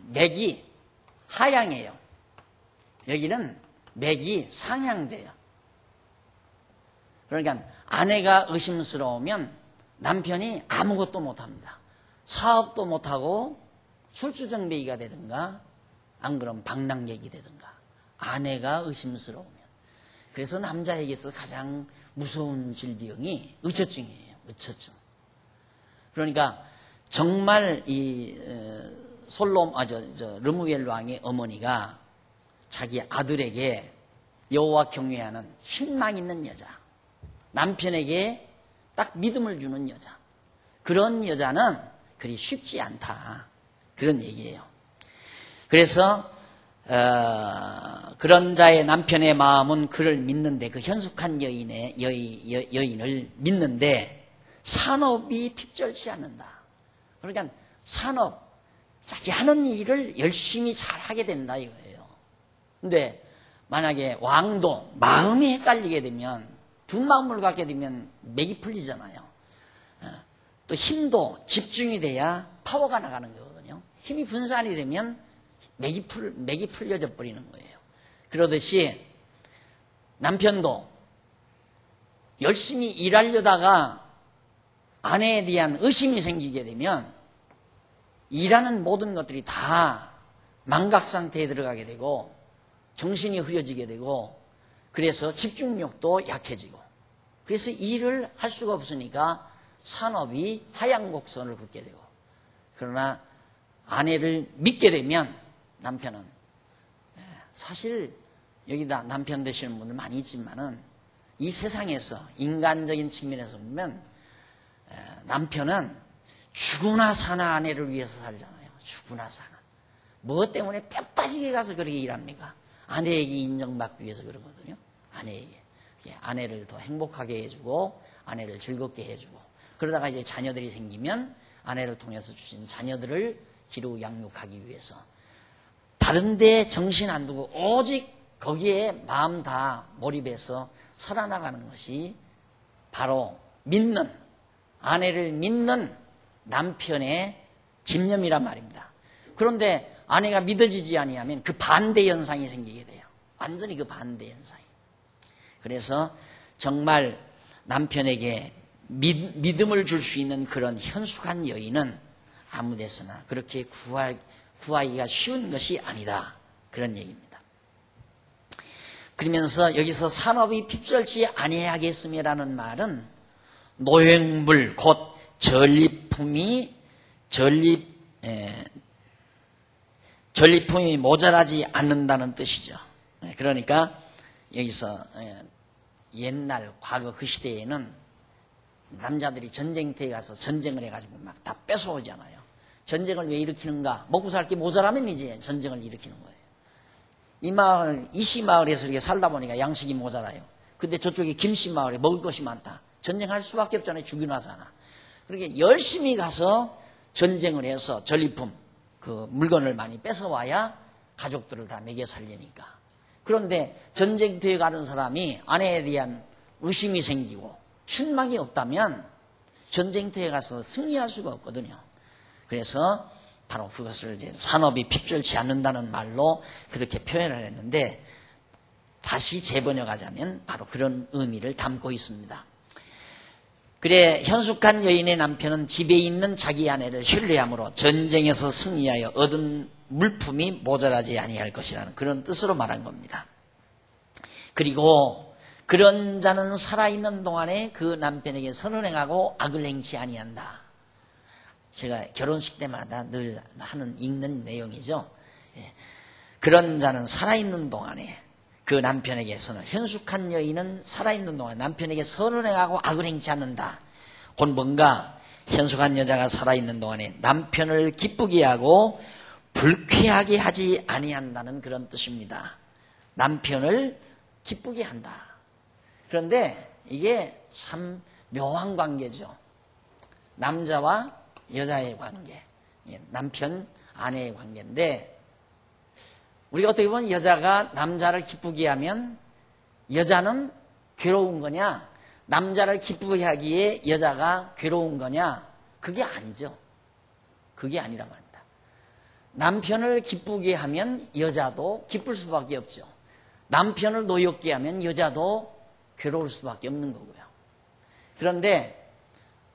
맥이 하향해요. 여기는 맥이 상향돼요. 그러니까 아내가 의심스러우면 남편이 아무것도 못합니다. 사업도 못하고 술주정뱅이가 되든가, 안 그러면 방랑객이 되든가. 아내가 의심스러우면. 그래서 남자에게서 가장 무서운 질병이 의처증이에요. 의처증. 그러니까 정말 이 르무엘 왕의 어머니가 자기 아들에게 여호와 경외하는 신망 있는 여자, 남편에게 딱 믿음을 주는 여자, 그런 여자는 그리 쉽지 않다, 그런 얘기예요. 그래서 그런 자의 남편의 마음은 그를 믿는데, 그 현숙한 여인을 믿는데 산업이 핍절치 않는다. 그러니까 산업, 자기 하는 일을 열심히 잘 하게 된다 이거예요. 근데 만약에 왕도 마음이 헷갈리게 되면, 두 마음을 갖게 되면 맥이 풀리잖아요. 또 힘도 집중이 돼야 파워가 나가는 거거든요. 힘이 분산이 되면 맥이 풀려져 버리는 거예요. 그러듯이 남편도 열심히 일하려다가 아내에 대한 의심이 생기게 되면 일하는 모든 것들이 다 망각 상태에 들어가게 되고 정신이 흐려지게 되고, 그래서 집중력도 약해지고, 그래서 일을 할 수가 없으니까 산업이 하향 곡선을 긋게 되고. 그러나 아내를 믿게 되면 남편은, 사실 여기다 남편 되시는 분들 많이 있지만은 이 세상에서 인간적인 측면에서 보면 남편은 죽으나 사나 아내를 위해서 살잖아요. 죽으나 사나. 뭐 때문에 뼈 빠지게 가서 그렇게 일합니까? 아내에게 인정받기 위해서 그러거든요. 아내에게. 아내를 더 행복하게 해주고 아내를 즐겁게 해주고 그러다가 이제 자녀들이 생기면 아내를 통해서 주신 자녀들을 기르고 양육하기 위해서 다른 데 정신 안 두고 오직 거기에 마음 다 몰입해서 살아나가는 것이 바로 믿는 아내를 믿는 남편의 집념이란 말입니다. 그런데 아내가 믿어지지 아니하면 그 반대 현상이 생기게 돼요. 완전히 그 반대 현상이. 그래서 정말 남편에게 믿음을 줄 수 있는 그런 현숙한 여인은 아무 데서나 그렇게 구하기가 쉬운 것이 아니다. 그런 얘기입니다. 그러면서 여기서 산업이 핍절치 아니하겠음이라는 말은 노획물 곧 전리품이 모자라지 않는다는 뜻이죠. 그러니까 여기서 옛날 과거 그 시대에는 남자들이 전쟁터에 가서 전쟁을 해가지고 막 다 뺏어오잖아요. 전쟁을 왜 일으키는가? 먹고 살 게 모자라면 이제 전쟁을 일으키는 거예요. 이 마을, 이씨 마을에서 이렇게 살다 보니까 양식이 모자라요. 근데 저쪽에 김씨 마을에 먹을 것이 많다. 전쟁할 수밖에 없잖아요. 죽이나 사나. 그렇게 열심히 가서 전쟁을 해서 전리품, 그 물건을 많이 뺏어와야 가족들을 다 먹여 살리니까. 그런데 전쟁터에 가는 사람이 아내에 대한 의심이 생기고 실망이 없다면 전쟁터에 가서 승리할 수가 없거든요. 그래서 바로 그것을 이제 산업이 핍절치 않는다는 말로 그렇게 표현을 했는데 다시 재번역하자면 바로 그런 의미를 담고 있습니다. 그래 현숙한 여인의 남편은 집에 있는 자기 아내를 신뢰함으로 전쟁에서 승리하여 얻은 물품이 모자라지 아니할 것이라는 그런 뜻으로 말한 겁니다. 그리고 그런 자는 살아있는 동안에 그 남편에게 선을 행하고 악을 행치 아니한다. 제가 결혼식 때마다 늘 읽는 내용이죠. 그런 자는 살아있는 동안에 그 남편에게 선을, 현숙한 여인은 살아있는 동안 남편에게 선을 행하고 악을 행치 않는다. 곧 뭔가 현숙한 여자가 살아있는 동안에 남편을 기쁘게 하고 불쾌하게 하지 아니한다는 그런 뜻입니다. 남편을 기쁘게 한다. 그런데 이게 참 묘한 관계죠. 남자와 여자의 관계, 남편, 아내의 관계인데 우리가 어떻게 보면 여자가 남자를 기쁘게 하면 여자는 괴로운 거냐, 남자를 기쁘게 하기에 여자가 괴로운 거냐, 그게 아니죠. 그게 아니란 말입니다. 남편을 기쁘게 하면 여자도 기쁠 수밖에 없죠. 남편을 노엽게 하면 여자도 괴로울 수밖에 없는 거고요. 그런데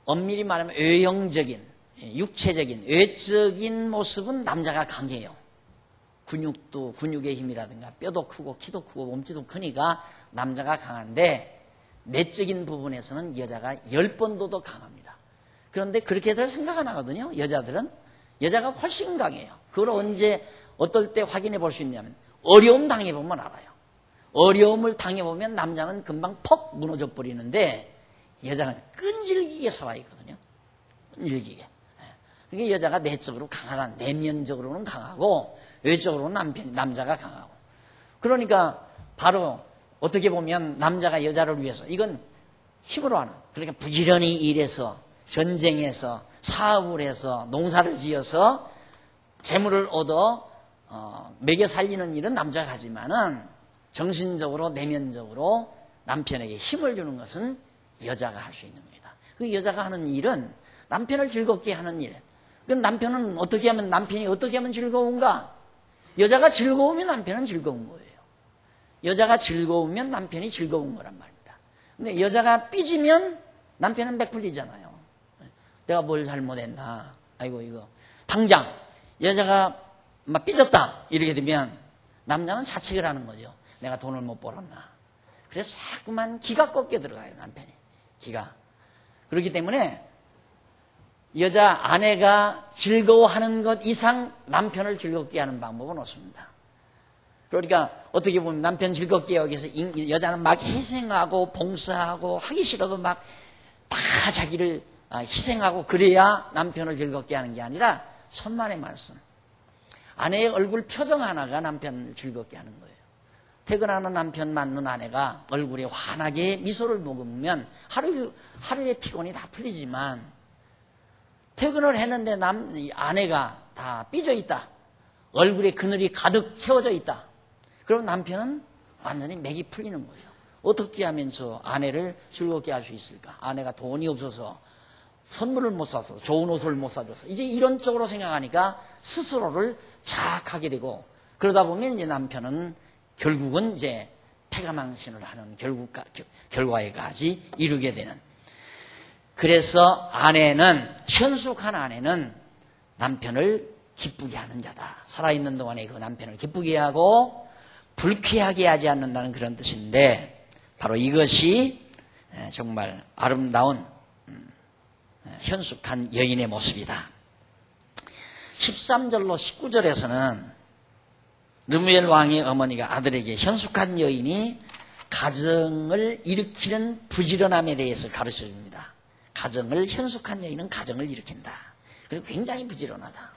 엄밀히 말하면 외형적인, 육체적인, 외적인 모습은 남자가 강해요. 근육도, 근육의 힘이라든가 뼈도 크고 키도 크고 몸집도 크니까 남자가 강한데 내적인 부분에서는 여자가 10번도 더 강합니다. 그런데 그렇게들 생각 안 하거든요. 여자가 훨씬 강해요. 그걸 언제 어떨 때 확인해 볼 수 있냐면 어려움 당해보면 알아요. 어려움을 당해보면 남자는 금방 퍽 무너져 버리는데 여자는 끈질기게 살아있거든요. 끈질기게. 그러니까 여자가 내적으로 강하다. 내면적으로는 강하고 외적으로는 남자가 강하고. 그러니까 바로 어떻게 보면 남자가 여자를 위해서 이건 힘으로 하는. 그러니까 부지런히 일해서 전쟁해서 사업을 해서 농사를 지어서 재물을 얻어 먹여 살리는 일은 남자가 하지만은 정신적으로 내면적으로 남편에게 힘을 주는 것은 여자가 할 수 있는 겁니다. 그 여자가 하는 일은 남편을 즐겁게 하는 일. 그럼 남편은 남편이 어떻게 하면 즐거운가? 여자가 즐거우면 남편은 즐거운 거예요. 여자가 즐거우면 남편이 즐거운 거란 말입니다. 근데 여자가 삐지면 남편은 맥풀리잖아요. 내가 뭘 잘못했나? 아이고 이거 당장 여자가 막 삐졌다 이렇게 되면 남자는 자책을 하는 거죠. 내가 돈을 못 벌었나? 그래서 자꾸만 기가 꺾여 들어가요. 남편이 기가. 그렇기 때문에 여자 아내가 즐거워하는 것 이상 남편을 즐겁게 하는 방법은 없습니다. 그러니까 어떻게 보면 남편 즐겁게 하기 위해서 여자는 막 희생하고 봉사하고 하기 싫어도 막 다 자기를 희생하고 그래야 남편을 즐겁게 하는 게 아니라 천만의 말씀. 아내의 얼굴 표정 하나가 남편을 즐겁게 하는 거예요. 퇴근하는 남편 맞는 아내가 얼굴에 환하게 미소를 머금으면 하루의 피곤이 다 풀리지만 퇴근을 했는데 아내가 다 삐져 있다. 얼굴에 그늘이 가득 채워져 있다. 그럼 남편은 완전히 맥이 풀리는 거예요. 어떻게 하면 저 아내를 즐겁게 할 수 있을까? 아내가 돈이 없어서 선물을 못 사서 좋은 옷을 못 사줘서 이제 이런 쪽으로 생각하니까 스스로를 자학하게 되고 그러다 보면 이제 남편은 결국은 이제 패가망신을 하는 결과에까지 이르게 되는. 그래서 현숙한 아내는 남편을 기쁘게 하는 자다. 살아있는 동안에 그 남편을 기쁘게 하고 불쾌하게 하지 않는다는 그런 뜻인데 바로 이것이 정말 아름다운 현숙한 여인의 모습이다. 13절로 19절에서는 르무엘 왕의 어머니가 아들에게 현숙한 여인이 가정을 일으키는 부지런함에 대해서 가르쳐 줍니다. 현숙한 여인은 가정을 일으킨다. 그리고 굉장히 부지런하다.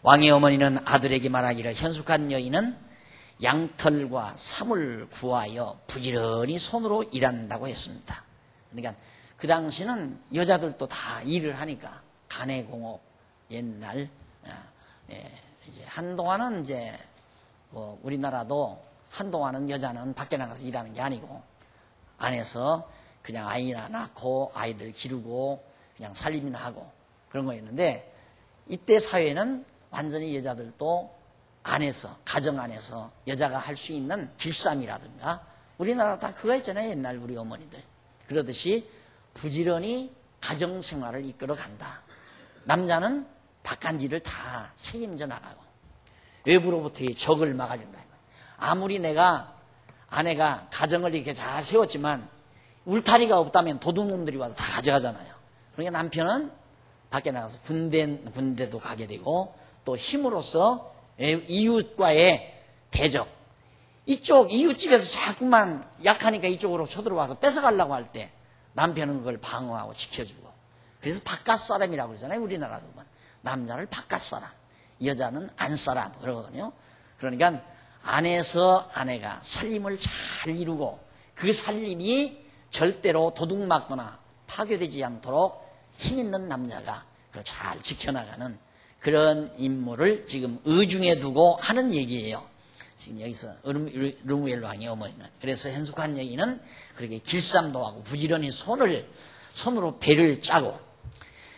왕의 어머니는 아들에게 말하기를 현숙한 여인은 양털과 삼을 구하여 부지런히 손으로 일한다고 했습니다. 그러니까 그 당시는 여자들도 다 일을 하니까 가내공업 옛날 이제 한동안은 이제 우리나라도 한동안은 여자는 밖에 나가서 일하는 게 아니고 안에서 그냥 아이나 낳고 아이들 기르고 그냥 살림이나 하고 그런 거였는데 이때 사회는 완전히 여자들도 안에서 가정 안에서 여자가 할 수 있는 길쌈이라든가 우리나라 다 그거 있잖아요. 옛날 우리 어머니들 그러듯이 부지런히 가정생활을 이끌어 간다. 남자는 바깥일을 다 책임져 나가고 외부로부터의 적을 막아준다. 아무리 아내가 가정을 이렇게 잘 세웠지만 울타리가 없다면 도둑놈들이 와서 다 가져가잖아요. 그러니까 남편은 밖에 나가서 군대도 가게 되고 또 힘으로써 이웃과의 대적 이웃집에서 자꾸만 약하니까 이쪽으로 쳐들어와서 뺏어가려고 할 때 남편은 그걸 방어하고 지켜주고 그래서 바깥사람이라고 그러잖아요. 우리나라도 보면 남자를 바깥사람 여자는 안사람 그러거든요. 그러니까 안에서 아내가 살림을 잘 이루고 그 살림이 절대로 도둑맞거나 파괴되지 않도록 힘있는 남자가 그걸 잘 지켜나가는 그런 임무를 지금 의중에 두고 하는 얘기예요. 지금 여기서 르무엘 왕의 어머니는. 그래서 현숙한 여인은 그렇게 길쌈도 하고 부지런히 손으로 배를 짜고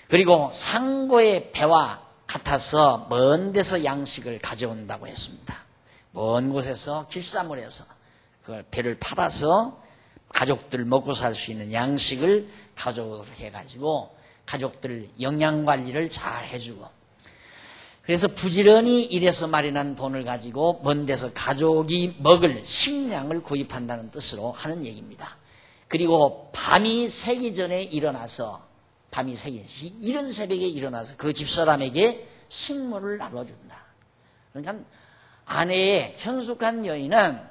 그리고 상고의 배와 같아서 먼 데서 양식을 가져온다고 했습니다. 먼 곳에서 길쌈을 해서 그걸 배를 팔아서 가족들 먹고 살 수 있는 양식을 가져오도록 해가지고 가족들 영양관리를 잘 해주고 그래서 부지런히 일해서 마련한 돈을 가지고 먼 데서 가족이 먹을 식량을 구입한다는 뜻으로 하는 얘기입니다. 그리고 밤이 새기 전에 일어나서 이른 새벽에 일어나서 그 집사람에게 식물을 나눠준다. 그러니까 아내의 현숙한 여인은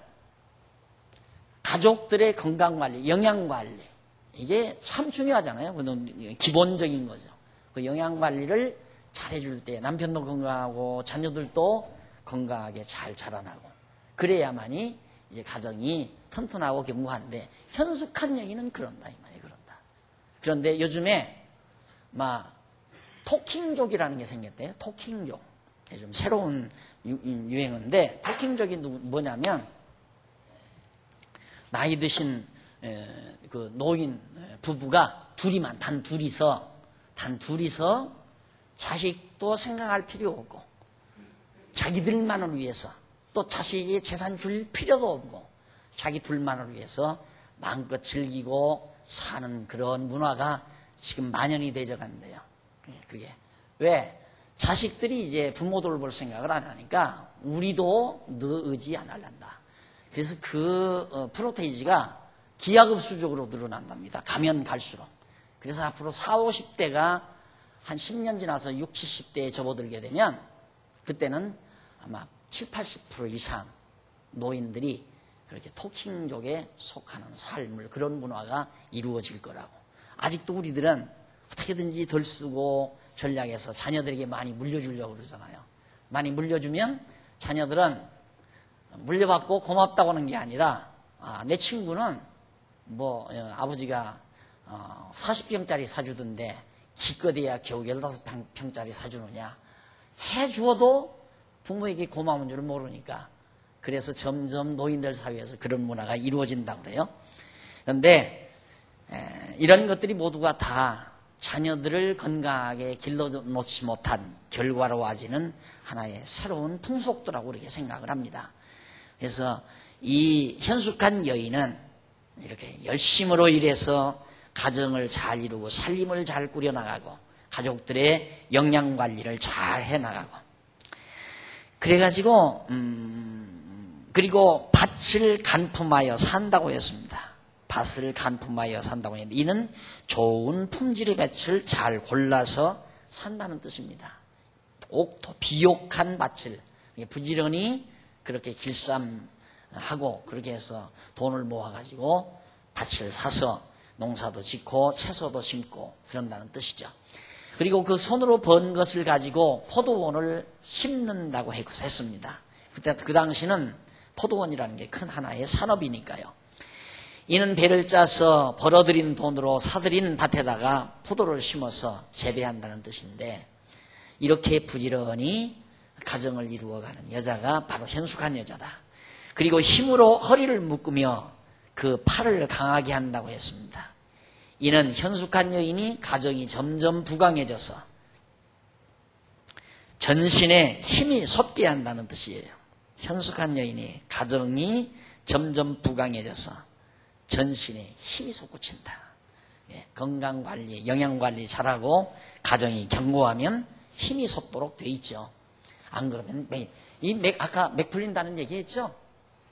가족들의 건강관리, 영양관리 이게 참 중요하잖아요. 기본적인 거죠. 그 영양관리를 잘해줄 때 남편도 건강하고 자녀들도 건강하게 잘 자라나고 그래야만이 이제 가정이 튼튼하고 견고한데 현숙한 여인은 그런다 이 말이에요. 그런데 요즘에 토킹족이라는 게 생겼대요. 토킹족 좀 새로운 유행어인데 토킹족이 뭐냐면 나이 드신 그 노인 부부가 단 둘이서 자식도 생각할 필요 없고 자기들만을 위해서 또 자식이 재산 줄 필요도 없고 자기 둘만을 위해서 마음껏 즐기고 사는 그런 문화가 지금 만연히 되어간대요. 그게 왜 자식들이 이제 부모들 볼 생각을 안 하니까 우리도 너 의지 안 할란다. 그래서 그 프로테이지가 기하급수적으로 늘어난답니다. 가면 갈수록. 그래서 앞으로 40, 50대가 한 10년 지나서 60, 70대에 접어들게 되면 그때는 아마 70, 80% 이상 노인들이 그렇게 토킹족에 속하는 삶을 그런 문화가 이루어질 거라고. 아직도 우리들은 어떻게든지 덜 쓰고 전략해서 자녀들에게 많이 물려주려고 그러잖아요. 많이 물려주면 자녀들은 물려받고 고맙다고 하는 게 아니라 내 친구는 아버지가 40평짜리 사주던데 기껏해야 겨우 15평짜리 사주느냐 해주어도 부모에게 고마운 줄 모르니까 그래서 점점 노인들 사회에서 그런 문화가 이루어진다고 그래요. 그런데 이런 것들이 모두가 다 자녀들을 건강하게 길러놓지 못한 결과로 와지는 하나의 새로운 풍속도라고 그렇게 생각을 합니다. 그래서 이 현숙한 여인은 이렇게 열심으로 일해서 가정을 잘 이루고 살림을 잘 꾸려나가고 가족들의 영양관리를 잘 해나가고 그래가지고 그리고 밭을 간품하여 산다고 했습니다. 밭을 간품하여 산다고 했는데 이는 좋은 품질의 밭을 잘 골라서 산다는 뜻입니다. 옥토 비옥한 밭을 부지런히 그렇게 길쌈하고 그렇게 해서 돈을 모아가지고 밭을 사서 농사도 짓고 채소도 심고 그런다는 뜻이죠. 그리고 그 손으로 번 것을 가지고 포도원을 심는다고 했습니다. 그때 그 당시는 포도원이라는 게 큰 하나의 산업이니까요. 이는 배를 짜서 벌어들인 돈으로 사들인 밭에다가 포도를 심어서 재배한다는 뜻인데 이렇게 부지런히 가정을 이루어가는 여자가 바로 현숙한 여자다. 그리고 힘으로 허리를 묶으며 그 팔을 강하게 한다고 했습니다. 이는 현숙한 여인이 가정이 점점 부강해져서 전신에 힘이 솟게 한다는 뜻이에요. 현숙한 여인이 가정이 점점 부강해져서 전신에 힘이 솟구친다. 건강관리, 영양관리 잘하고 가정이 견고하면 힘이 솟도록 돼 있죠. 안 그러면 아까 맥 풀린다는 얘기했죠.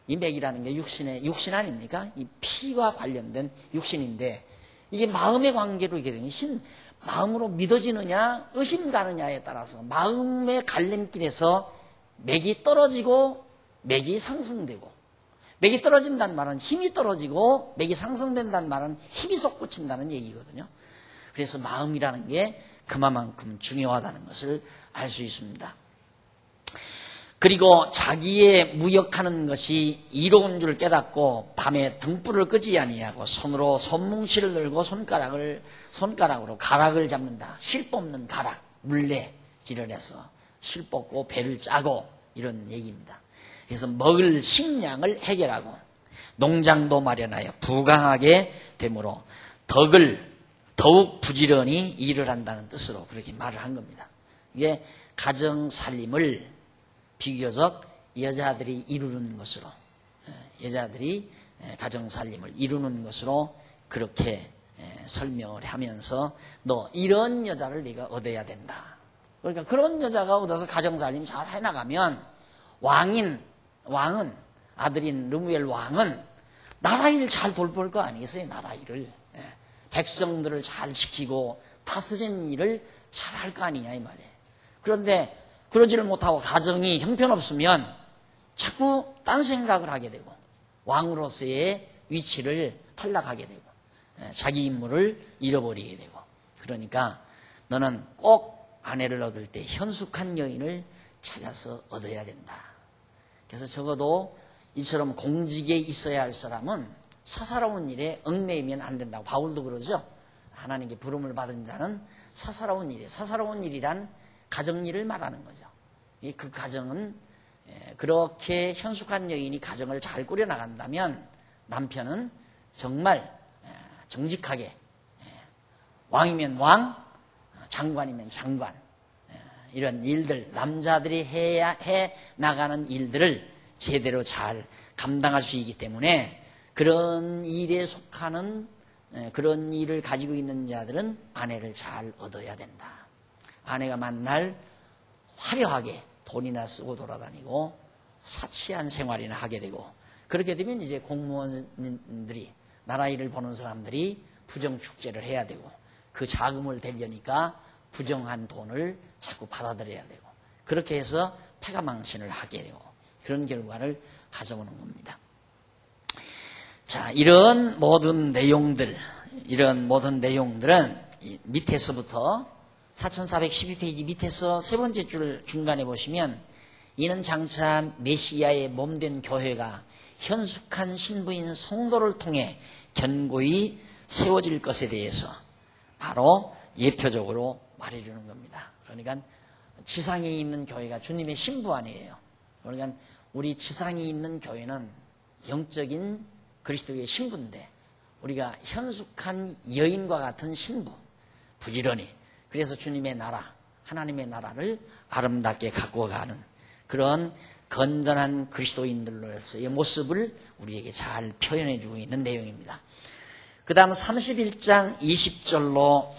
이 맥이라는 게 육신 아닙니까? 이 피와 관련된 육신인데 이게 마음의 관계로 이렇게 되면 마음으로 믿어지느냐 의심 가느냐에 따라서 마음의 갈림길에서 맥이 떨어지고 맥이 상승되고 맥이 떨어진다는 말은 힘이 떨어지고 맥이 상승된다는 말은 힘이 솟구친다는 얘기거든요. 그래서 마음이라는 게 그만큼 중요하다는 것을 알 수 있습니다. 그리고 자기의 무역하는 것이 이로운 줄 깨닫고 밤에 등불을 끄지 아니하고 손으로 손뭉치를 들고 손가락으로 가락을 잡는다. 실 뽑는 가락, 물레질을 해서 실 뽑고 배를 짜고 이런 얘기입니다. 그래서 먹을 식량을 해결하고 농장도 마련하여 부강하게 되므로 덕을 더욱 부지런히 일을 한다는 뜻으로 그렇게 말을 한 겁니다. 이게 가정 살림을 비교적 여자들이 이루는 것으로 여자들이 가정 살림을 이루는 것으로 그렇게 설명을 하면서 너 이런 여자를 네가 얻어야 된다. 그러니까 그런 여자가 얻어서 가정 살림 잘 해나가면 왕은 아들인 르무엘 왕은 나라 일 잘 돌볼 거 아니겠어요? 나라 일을 백성들을 잘 지키고 다스리는 일을 잘 할 거 아니냐 이 말이에요. 그런데 그러지를 못하고 가정이 형편없으면 자꾸 딴 생각을 하게 되고 왕으로서의 위치를 탈락하게 되고 자기 임무를 잃어버리게 되고 그러니까 너는 꼭 아내를 얻을 때 현숙한 여인을 찾아서 얻어야 된다. 그래서 적어도 이처럼 공직에 있어야 할 사람은 사사로운 일에 얽매이면 안 된다고 바울도 그러죠. 하나님께 부름을 받은 자는 사사로운 일이란 가정일을 말하는 거죠. 그 가정은 그렇게 현숙한 여인이 가정을 잘 꾸려나간다면 남편은 정말 정직하게 왕이면 왕, 장관이면 장관 이런 일들 남자들이 해 나가는 일들을 제대로 잘 감당할 수 있기 때문에 그런 일에 속하는 그런 일을 가지고 있는 자들은 아내를 잘 얻어야 된다. 아내가 만날 화려하게 돈이나 쓰고 돌아다니고 사치한 생활이나 하게 되고 그렇게 되면 이제 공무원들이 나라 일을 보는 사람들이 부정축제를 해야 되고 그 자금을 대려니까 부정한 돈을 자꾸 받아들여야 되고 그렇게 해서 패가망신을 하게 되고 그런 결과를 가져오는 겁니다. 자, 이런 모든 내용들은 밑에서부터 4412페이지 밑에서 세 번째 줄 중간에 보시면 이는 장차 메시아의 몸된 교회가 현숙한 신부인 성도를 통해 견고히 세워질 것에 대해서 바로 예표적으로 말해주는 겁니다. 그러니까 지상에 있는 교회가 주님의 신부 아니에요. 그러니까 우리 지상에 있는 교회는 영적인 그리스도의 신부인데 우리가 현숙한 여인과 같은 신부, 부지런히 그래서 주님의 나라, 하나님의 나라를 아름답게 갖고 가는 그런 건전한 그리스도인들로서의 모습을 우리에게 잘 표현해주고 있는 내용입니다. 그 다음 31장 20절로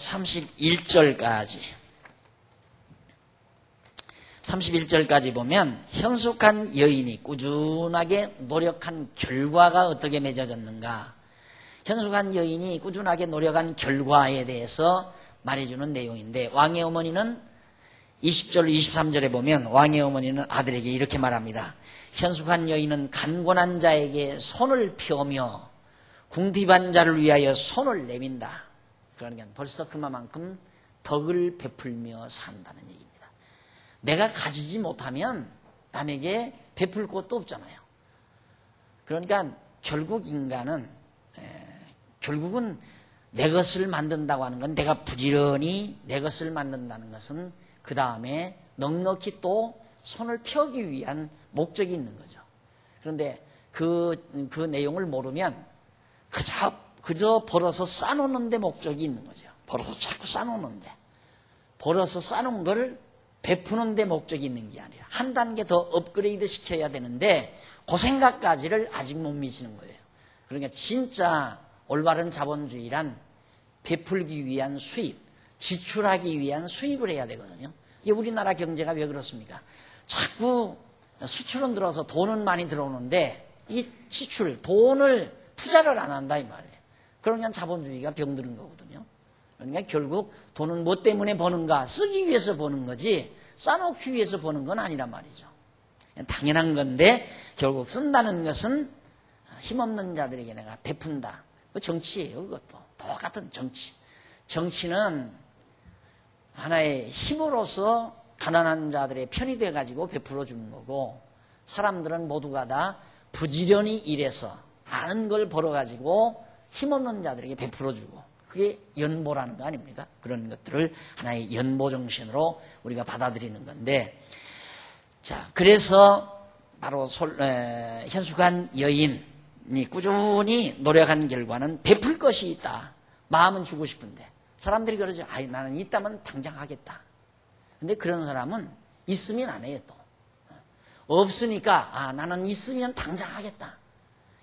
31절까지 보면 현숙한 여인이 꾸준하게 노력한 결과가 어떻게 맺어졌는가, 현숙한 여인이 꾸준하게 노력한 결과에 대해서 말해주는 내용인데, 왕의 어머니는 20절 23절에 보면 왕의 어머니는 아들에게 이렇게 말합니다. 현숙한 여인은 간곤한 자에게 손을 펴며 궁핍한 자를 위하여 손을 내민다. 그러니까 벌써 그만큼 덕을 베풀며 산다는 얘기입니다. 내가 가지지 못하면 남에게 베풀 곳도 없잖아요. 그러니까 결국 인간은 결국은 내 것을 만든다고 하는 건, 내가 부지런히 내 것을 만든다는 것은 그 다음에 넉넉히 또 손을 펴기 위한 목적이 있는 거죠. 그런데 그 내용을 모르면 그저 벌어서 싸놓는 데 목적이 있는 거죠. 벌어서 자꾸 싸놓는데, 벌어서 싸놓은 걸 베푸는 데 목적이 있는 게 아니라 한 단계 더 업그레이드 시켜야 되는데 그 생각까지를 아직 못 미치는 거예요. 그러니까 진짜 올바른 자본주의란 베풀기 위한 수입, 지출하기 위한 수입을 해야 되거든요. 이게 우리나라 경제가 왜 그렇습니까? 자꾸 수출은 들어서 돈은 많이 들어오는데 이 지출, 돈을 투자를 안 한다 이 말이에요. 그러니까 자본주의가 병드는 거거든요. 그러니까 결국 돈은 뭐 때문에 버는가? 쓰기 위해서 버는 거지 싸놓기 위해서 버는 건 아니란 말이죠. 당연한 건데 결국 쓴다는 것은 힘없는 자들에게 내가 베푼다. 그 정치예요. 그것도 똑같은 정치. 정치는 하나의 힘으로서 가난한 자들의 편이 돼가지고 베풀어 주는 거고, 사람들은 모두가 다 부지런히 일해서 많은 걸 벌어가지고 힘없는 자들에게 베풀어 주고, 그게 연보라는 거 아닙니까? 그런 것들을 하나의 연보 정신으로 우리가 받아들이는 건데, 자, 그래서 바로 현숙한 여인이 꾸준히 노력한 결과는 베풀 것이 있다. 마음은 주고 싶은데 사람들이 그러죠. 아이, 나는 있다면 당장 하겠다. 근데 그런 사람은 있으면 안 해요. 또 없으니까 나는 있으면 당장 하겠다.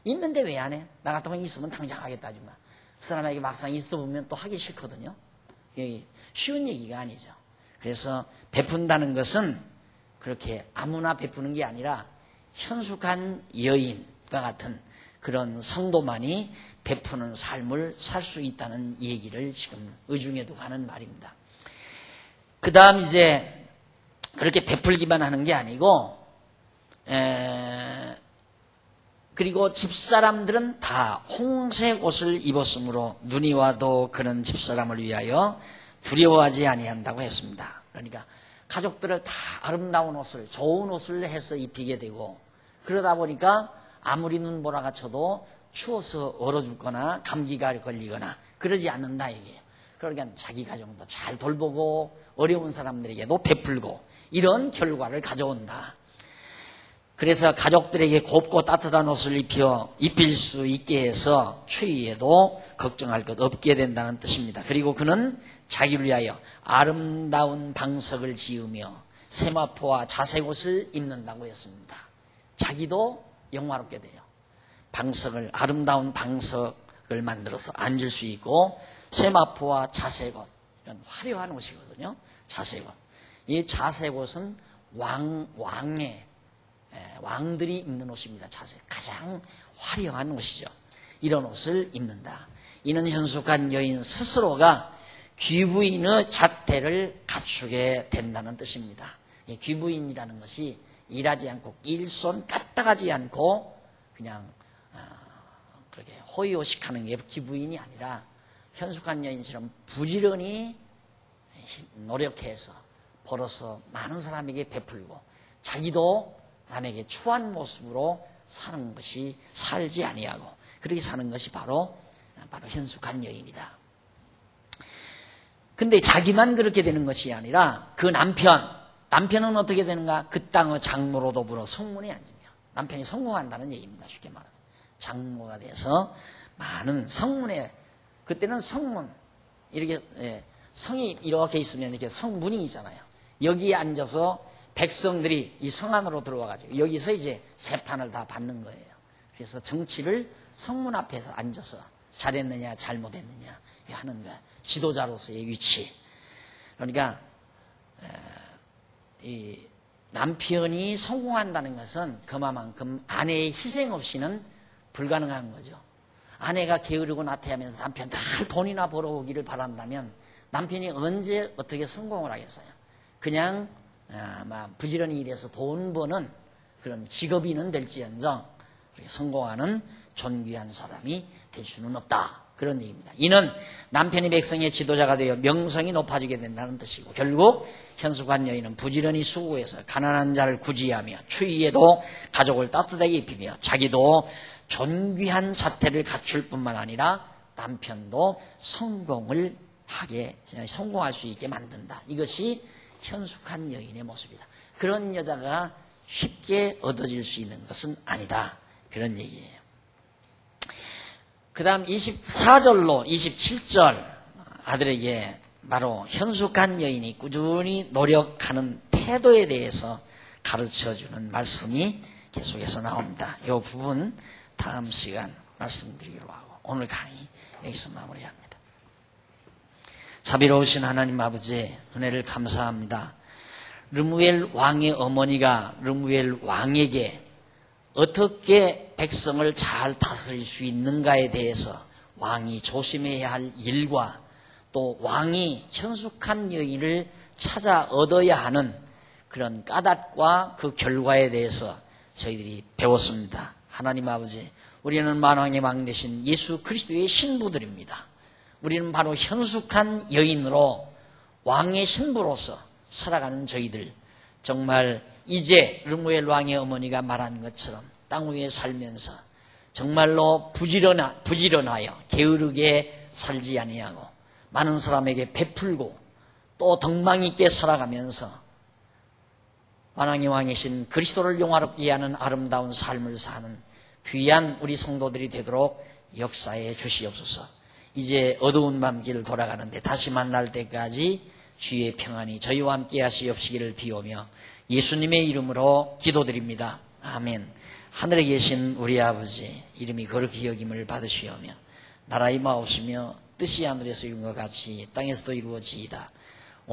있는데 왜 안 해? 나 같으면 있으면 당장 하겠다 하지만 그 사람에게 막상 있어 보면 또 하기 싫거든요. 쉬운 얘기가 아니죠. 그래서 베푼다는 것은 그렇게 아무나 베푸는 게 아니라 현숙한 여인과 같은 그런 성도만이 베푸는 삶을 살 수 있다는 얘기를 지금 의중에도 하는 말입니다. 그 다음 이제 그렇게 베풀기만 하는 게 아니고, 그리고 집사람들은 다 홍색 옷을 입었으므로 눈이 와도 그런 집사람을 위하여 두려워하지 아니한다고 했습니다. 그러니까 가족들을 다 아름다운 옷을, 좋은 옷을 해서 입히게 되고, 그러다 보니까 아무리 눈보라가 쳐도 추워서 얼어 죽거나 감기가 걸리거나 그러지 않는다 이게요. 그러니까 자기 가정도 잘 돌보고 어려운 사람들에게도 베풀고 이런 결과를 가져온다. 그래서 가족들에게 곱고 따뜻한 옷을 입힐 수 있게 해서 추위에도 걱정할 것 없게 된다는 뜻입니다. 그리고 그는 자기를 위하여 아름다운 방석을 지으며 세마포와 자색옷을 입는다고 했습니다. 자기도 영화롭게 돼요. 방석을, 아름다운 방석을 만들어서 앉을 수 있고, 세마포와 자색옷, 이건 화려한 옷이거든요. 자색옷. 이 자색옷은 왕들이 입는 옷입니다. 자색, 가장 화려한 옷이죠. 이런 옷을 입는다. 이는 현숙한 여인 스스로가 귀부인의 잣대를 갖추게 된다는 뜻입니다. 이 귀부인이라는 것이 일하지 않고 일손 까딱하지 않고 그냥 그렇게 호의호식하는 게 귀부인이 아니라 현숙한 여인처럼 부지런히 노력해서 벌어서 많은 사람에게 베풀고 자기도 남에게 추한 모습으로 사는 것이 살지 아니하고 그렇게 사는 것이 바로 현숙한 여인이다. 근데 자기만 그렇게 되는 것이 아니라 그 남편은 어떻게 되는가? 그 땅의 장로로 더불어 성문에 앉으며 남편이 성공한다는 얘기입니다. 쉽게 말하면 장로가 돼서 많은 성문에 그때는 성문 이렇게 성이 이렇게 있으면 이렇게 성문이 있잖아요. 여기에 앉아서 백성들이 이 성 안으로 들어와가지고 여기서 이제 재판을 다 받는 거예요. 그래서 정치를 성문 앞에서 앉아서 잘했느냐 잘못했느냐 하는 거야. 지도자로서의 위치. 그러니까 이 남편이 성공한다는 것은 그만큼 아내의 희생 없이는 불가능한 거죠. 아내가 게으르고 나태하면서 남편 늘 돈이나 벌어오기를 바란다면 남편이 언제 어떻게 성공을 하겠어요? 그냥 부지런히 일해서 돈 버는 그런 직업인은 될지언정 성공하는 존귀한 사람이 될 수는 없다. 그런 얘기입니다. 이는 남편이 백성의 지도자가 되어 명성이 높아지게 된다는 뜻이고 결국 현숙한 여인은 부지런히 수고해서 가난한 자를 구제하며 추위에도 가족을 따뜻하게 입히며 자기도 존귀한 자태를 갖출 뿐만 아니라 남편도 성공할 수 있게 만든다. 이것이 현숙한 여인의 모습이다. 그런 여자가 쉽게 얻어질 수 있는 것은 아니다. 그런 얘기예요. 그 다음 24절로 27절 아들에게 바로 현숙한 여인이 꾸준히 노력하는 태도에 대해서 가르쳐주는 말씀이 계속해서 나옵니다. 이 부분 다음 시간 말씀드리기로 하고 오늘 강의 여기서 마무리합니다. 자비로우신 하나님 아버지 은혜를 감사합니다. 르무엘 왕의 어머니가 르무엘 왕에게 어떻게 백성을 잘 다스릴 수 있는가에 대해서 왕이 조심해야 할 일과 또 왕이 현숙한 여인을 찾아 얻어야 하는 그런 까닭과 그 결과에 대해서 저희들이 배웠습니다. 하나님 아버지, 우리는 만왕의 왕 되신 예수 그리스도의 신부들입니다. 우리는 바로 현숙한 여인으로 왕의 신부로서 살아가는 저희들, 정말 이제 르무엘 왕의 어머니가 말한 것처럼 땅 위에 살면서 정말로 부지런하여 게으르게 살지 아니하고 많은 사람에게 베풀고 또 덕망 있게 살아가면서 만왕의 왕이신 그리스도를 영화롭게 하는 아름다운 삶을 사는 귀한 우리 성도들이 되도록 역사해 주시옵소서. 이제 어두운 밤길 돌아가는데 다시 만날 때까지 주의 평안이 저희와 함께 하시옵시기를 비오며 예수님의 이름으로 기도드립니다. 아멘. 하늘에 계신 우리 아버지 이름이 거룩히 여김을 받으시오며 나라의 마옵시며 뜻이 하늘에서 이룬 것 같이 땅에서도 이루어지이다.